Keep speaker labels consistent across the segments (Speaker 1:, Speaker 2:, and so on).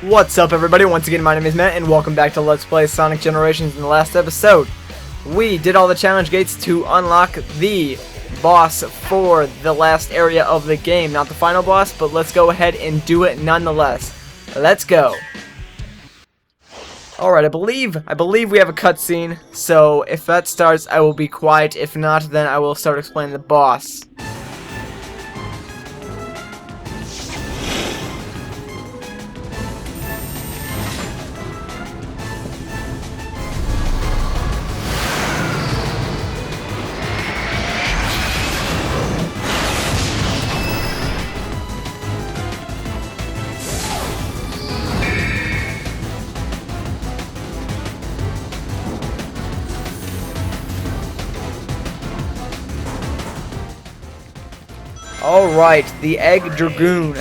Speaker 1: What's up, everybody? Once again, my name is Matt, and welcome back to Let's Play Sonic Generations. In the last episode, we did all the challenge gates to unlock the boss for the last area of the game. Not the final boss, but let's go ahead and do it nonetheless. Let's go. Alright, I believe we have a cutscene, so if that starts, I will be quiet. If not, then I will start explaining the boss. Alright, the Egg Dragoon.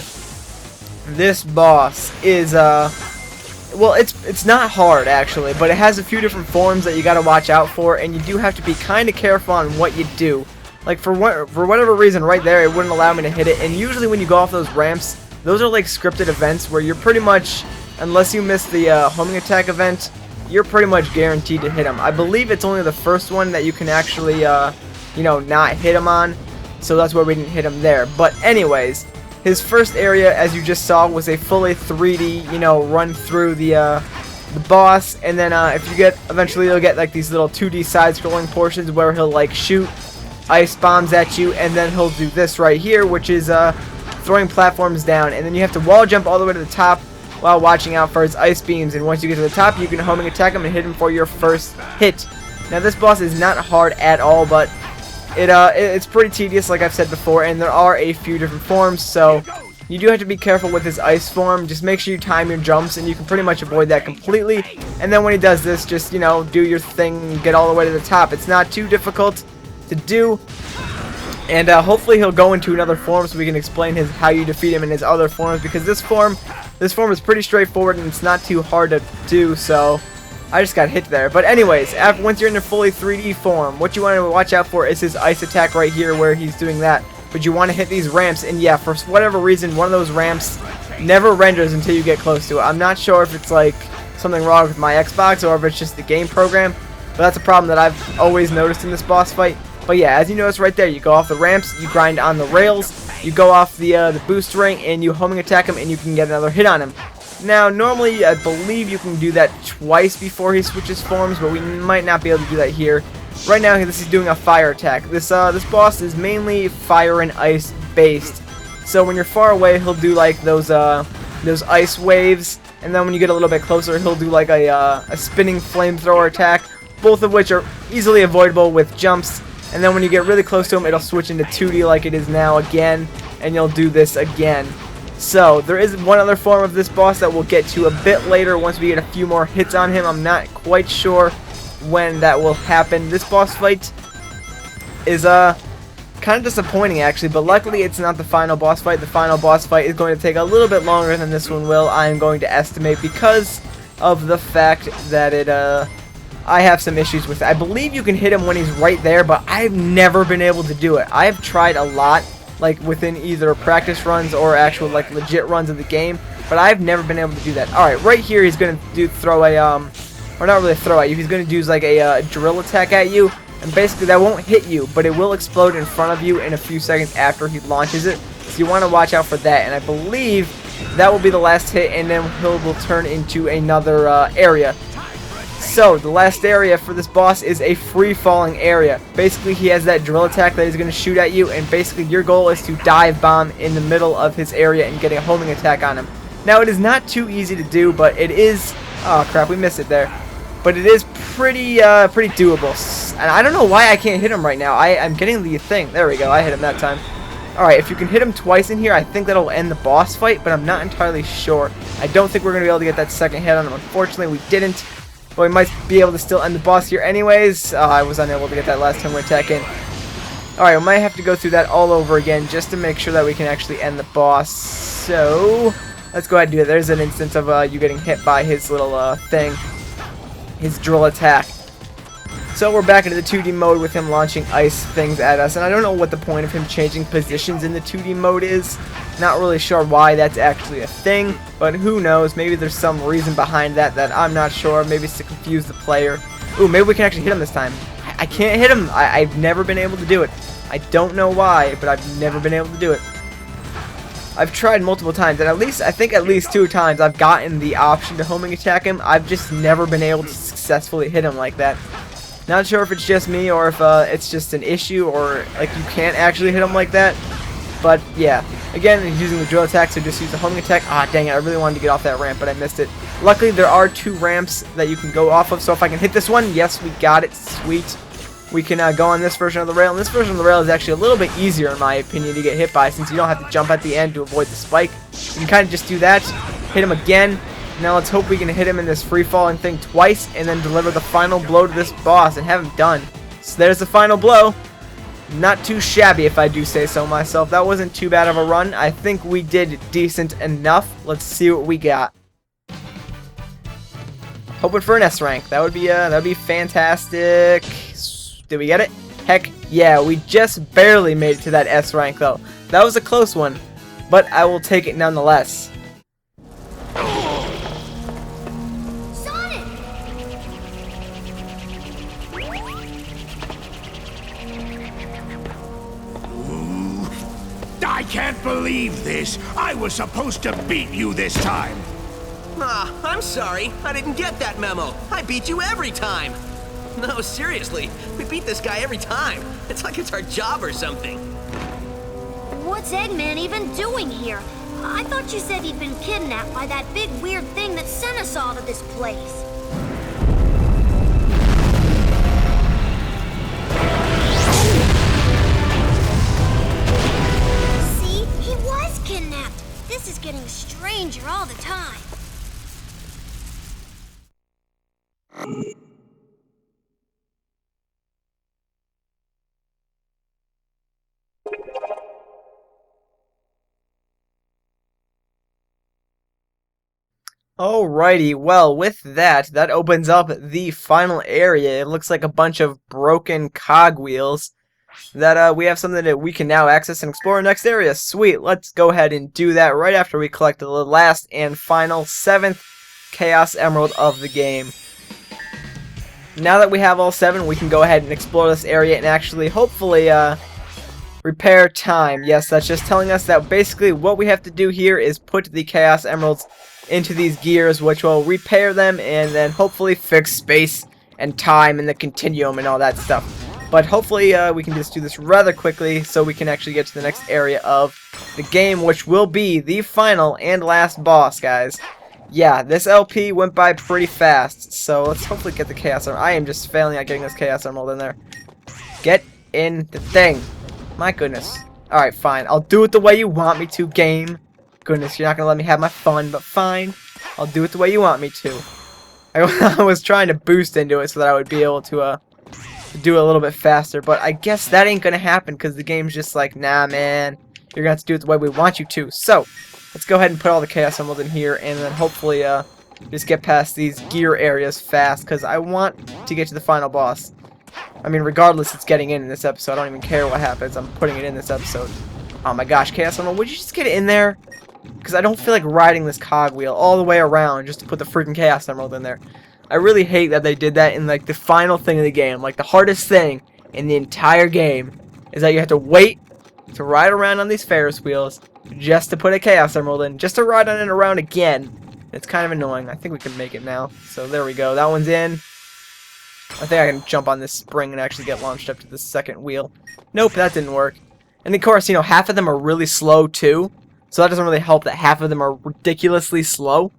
Speaker 1: This boss is, well, it's not hard, actually, but it has a few different forms that you gotta watch out for, and you do have to be kinda careful on what you do. Like, for whatever reason, right there, it wouldn't allow me to hit it, and usually when you go off those ramps, those are like scripted events where you're pretty much, unless you miss the homing attack event, you're pretty much guaranteed to hit him. I believe it's only the first one that you can actually, you know, not hit him on. So that's why we didn't hit him there. But anyways, his first area, as you just saw, was a fully 3D, you know, run through the boss. And then if you get, eventually you'll get like these little 2D side-scrolling portions where he'll like shoot ice bombs at you, and then he'll do this right here, which is throwing platforms down. And then you have to wall jump all the way to the top while watching out for his ice beams. And once you get to the top, you can homing attack him and hit him for your first hit. Now this boss is not hard at all, but it's pretty tedious, like I've said before, and there are a few different forms, so you do have to be careful with his ice form. Just make sure you time your jumps, and you can pretty much avoid that completely. And then when he does this, just, you know, do your thing and get all the way to the top. It's not too difficult to do, and hopefully he'll go into another form so we can explain how you defeat him in his other forms, because this form is pretty straightforward and it's not too hard to do. So I just got hit there. But anyways, once you're in a fully 3D form, what you want to watch out for is his ice attack right here where he's doing that. But you want to hit these ramps, and yeah, for whatever reason, one of those ramps never renders until you get close to it. I'm not sure if it's like something wrong with my Xbox or if it's just the game program, but that's a problem that I've always noticed in this boss fight. But yeah, as you notice right there, you go off the ramps, you grind on the rails, you go off the boost ring, and you homing attack him, and you can get another hit on him. Now, normally, I believe you can do that twice before he switches forms, but we might not be able to do that here. Right now, this is doing a fire attack. This boss is mainly fire and ice based. So when you're far away, he'll do like those ice waves, and then when you get a little bit closer, he'll do like a spinning flamethrower attack, both of which are easily avoidable with jumps. And then when you get really close to him, it'll switch into 2D like it is now again, and you'll do this again. So, there is one other form of this boss that we'll get to a bit later once we get a few more hits on him. I'm not quite sure when that will happen. This boss fight is kind of disappointing, actually, but luckily it's not the final boss fight. The final boss fight is going to take a little bit longer than this one will, I'm going to estimate, because of the fact that I have some issues with it. I believe you can hit him when he's right there, but I've never been able to do it. I have tried a lot, like within either practice runs or actual like legit runs of the game, but I've never been able to do that. Alright, right here he's gonna throw a or not really throw at you, he's gonna do like a drill attack at you, and basically that won't hit you, but it will explode in front of you in a few seconds after he launches it. So you want to watch out for that, and I believe that will be the last hit, and then will turn into another area. So, the last area for this boss is a free-falling area. Basically, he has that drill attack that he's going to shoot at you, and basically your goal is to dive bomb in the middle of his area and get a homing attack on him. Now, it is not too easy to do, but it is... Oh, crap, we missed it there. But it is pretty doable. And I don't know why I can't hit him right now. I'm getting the thing. There we go, I hit him that time. Alright, if you can hit him twice in here, I think that'll end the boss fight, but I'm not entirely sure. I don't think we're going to be able to get that second hit on him. Unfortunately, we didn't. But we might be able to still end the boss here anyways. I was unable to get that last time we attack in. Alright, we might have to go through that all over again just to make sure that we can actually end the boss. So, let's go ahead and do it. There's an instance of you getting hit by his little thing. His drill attack. So we're back into the 2D mode with him launching ice things at us, and I don't know what the point of him changing positions in the 2D mode is. Not really sure why that's actually a thing, but who knows, maybe there's some reason behind that that I'm not sure. Maybe it's to confuse the player. Ooh, maybe we can actually hit him this time. I can't hit him. I've never been able to do it. I don't know why, but I've never been able to do it. I've tried multiple times, and I think at least 2 times I've gotten the option to homing attack him. I've just never been able to successfully hit him like that. Not sure if it's just me or if it's just an issue or like you can't actually hit him like that. But yeah, again, he's using the drill attack, so just use the homing attack. Ah, dang it, I really wanted to get off that ramp, but I missed it. Luckily, there are 2 ramps that you can go off of, so if I can hit this one, yes, we got it. Sweet. We can go on this version of the rail, and this version of the rail is actually a little bit easier, in my opinion, to get hit by, since you don't have to jump at the end to avoid the spike. You can kind of just do that, hit him again. Now let's hope we can hit him in this free-falling thing twice, and then deliver the final blow to this boss and have him done. So there's the final blow. Not too shabby, if I do say so myself. That wasn't too bad of a run. I think we did decent enough. Let's see what we got. Hoping for an S rank. That'd be fantastic. Did we get it? Heck yeah, we just barely made it to that S rank though. That was a close one, but I will take it nonetheless.
Speaker 2: Sonic!
Speaker 3: Ooh, I can't believe this. I was supposed to beat you this time.
Speaker 4: Ah, I'm sorry. I didn't get that memo. I beat you every time. No, seriously. We beat this guy every time. It's like it's our job or something.
Speaker 2: What's Eggman even doing here? I thought you said he'd been kidnapped by that big weird thing that sent us all to this place. See? He was kidnapped. This is getting stranger all the time.
Speaker 1: Alrighty, well, with that opens up the final area. It looks like a bunch of broken cogwheels that we have something that we can now access and explore in the next area. Sweet, let's go ahead and do that right after we collect the last and final 7th Chaos Emerald of the game. Now that we have all 7, we can go ahead and explore this area and actually, hopefully, repair time. Yes, that's just telling us that basically what we have to do here is put the Chaos Emeralds into these gears, which will repair them and then hopefully fix space and time and the continuum and all that stuff. But hopefully we can just do this rather quickly so we can actually get to the next area of the game, which will be the final and last boss, guys. Yeah, this LP went by pretty fast, so let's hopefully get the Chaos Emerald. I am just failing at getting this Chaos Emerald in there. Get in the thing. My goodness. Alright, fine. I'll do it the way you want me to, game. Goodness, you're not going to let me have my fun, but fine. I'll do it the way you want me to. I was trying to boost into it so that I would be able to do it a little bit faster, but I guess that ain't going to happen because the game's just like, nah, man. You're going to have to do it the way we want you to. So, let's go ahead and put all the Chaos Emeralds in here and then hopefully just get past these gear areas fast because I want to get to the final boss. I mean, regardless, it's getting in this episode. I don't even care what happens. I'm putting it in this episode. Oh my gosh, Chaos Emerald, would you just get it in there? Because I don't feel like riding this cogwheel all the way around just to put the freaking Chaos Emerald in there. I really hate that they did that in like the final thing of the game. Like the hardest thing in the entire game is that you have to wait to ride around on these Ferris wheels just to put a Chaos Emerald in, just to ride on it around again. It's kind of annoying. I think we can make it now. So there we go. That one's in. I think I can jump on this spring and actually get launched up to the second wheel. Nope, that didn't work. And of course, you know, half of them are really slow too. So that doesn't really help that half of them are ridiculously slow.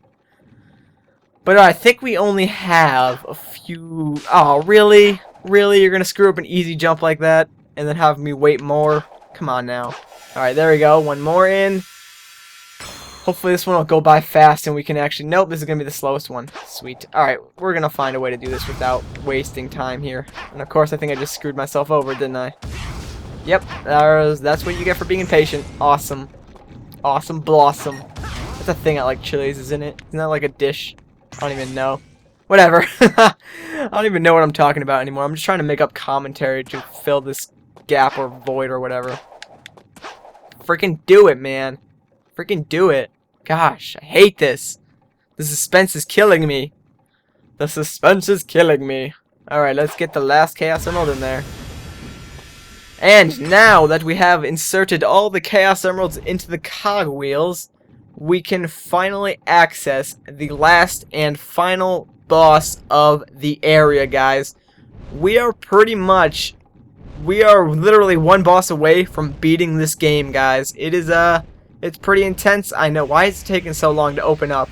Speaker 1: But I think we only have a few... Oh, really? Really? You're going to screw up an easy jump like that? And then have me wait more? Come on now. Alright, there we go. One more in. Hopefully this one will go by fast and we can actually... Nope, this is going to be the slowest one. Sweet. Alright, we're going to find a way to do this without wasting time here. And of course, I think I just screwed myself over, didn't I? Yep, that's what you get for being impatient. Awesome. Awesome blossom. That's a thing at like Chili's, isn't it? Isn't that like a dish? I don't even know. Whatever. I don't even know what I'm talking about anymore. I'm just trying to make up commentary to fill this gap or void or whatever. Freaking do it, man. Freaking do it. Gosh, I hate this. The suspense is killing me. The suspense is killing me. Alright, let's get the last Chaos Emerald in there. And now that we have inserted all the Chaos Emeralds into the cogwheels, we can finally access the last and final boss of the area, guys. We are literally one boss away from beating this game, guys. It's pretty intense. I know. Why is it taking so long to open up?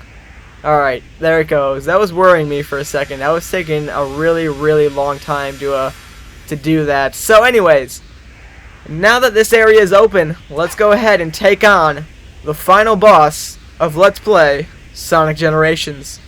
Speaker 1: Alright, there it goes. That was worrying me for a second. That was taking a really, really long time to do that. So anyways, now that this area is open, let's go ahead and take on the final boss of Let's Play Sonic Generations.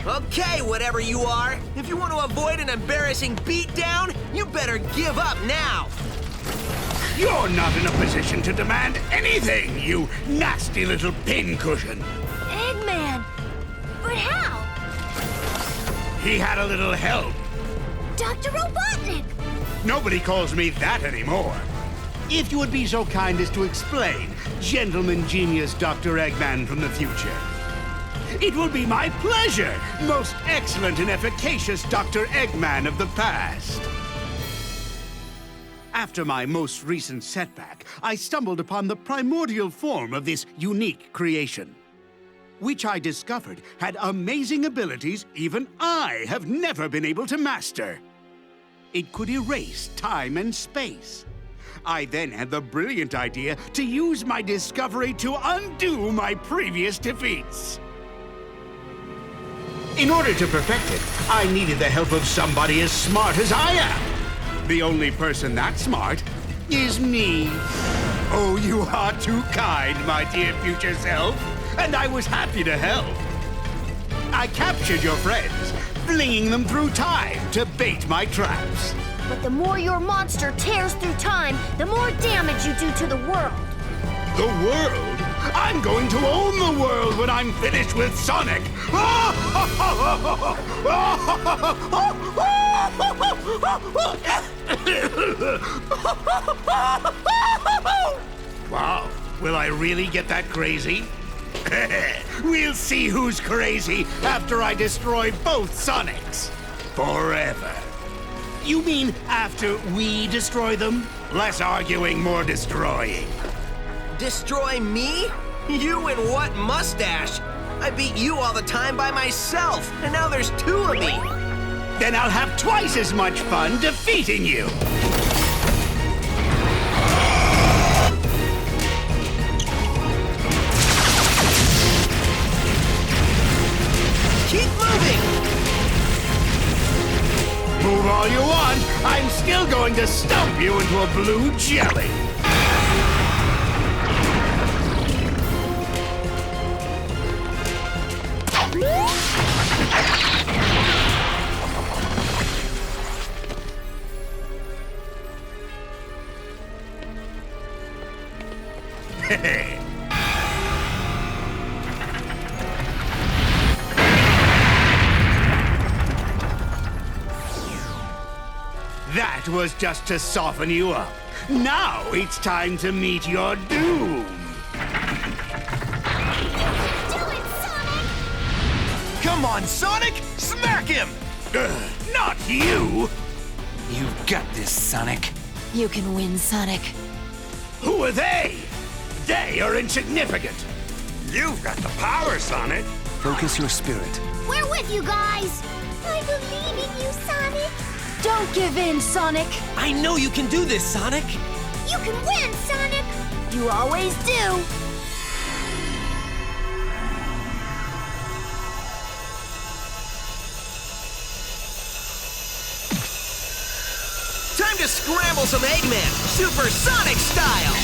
Speaker 4: Okay, whatever you are, if you want to avoid an embarrassing beatdown, you better give up now.
Speaker 3: You're not in a position to demand anything, you nasty little pincushion.
Speaker 2: Eggman! But how?
Speaker 3: He had a little help.
Speaker 2: Dr. Robotnik!
Speaker 3: Nobody calls me that anymore. If you would be so kind as to explain, gentleman genius Dr. Eggman from the future. It will be my pleasure, most excellent and efficacious Dr. Eggman of the past. After my most recent setback, I stumbled upon the primordial form of this unique creation, which I discovered had amazing abilities even I have never been able to master. It could erase time and space. I then had the brilliant idea to use my discovery to undo my previous defeats. In order to perfect it, I needed the help of somebody as smart as I am. The only person that smart is me. Oh, you are too kind, my dear future self, and I was happy to help. I captured your friends, flinging them through time to bait my traps.
Speaker 2: But the more your monster tears through time, the more damage you do to the world.
Speaker 3: The world? I'm going to own the world when I'm finished with Sonic! Wow, will I really get that crazy? We'll see who's crazy after I destroy both Sonics. Forever. You mean after we destroy them? Less arguing, more destroying.
Speaker 4: Destroy me? You and what mustache? I beat you all the time by myself, and now there's two of me.
Speaker 3: Then I'll have twice as much fun defeating you.
Speaker 4: Keep moving!
Speaker 3: Move all you want, I'm still going to stomp you into a blue jelly. That was just to soften you up. Now it's time to meet your doom.
Speaker 2: Do it, Sonic!
Speaker 4: Come on, Sonic! Smack him!
Speaker 3: Not you!
Speaker 5: You've got this, Sonic.
Speaker 6: You can win, Sonic.
Speaker 3: Who are they? They are insignificant.
Speaker 5: You've got the power, Sonic. Focus your spirit.
Speaker 2: We're with you guys! I believe in you, Sonic!
Speaker 6: Don't give in, Sonic.
Speaker 4: I know you can do this, Sonic!
Speaker 2: You can win, Sonic! You always do!
Speaker 4: Time to scramble some Eggman, Super Sonic style!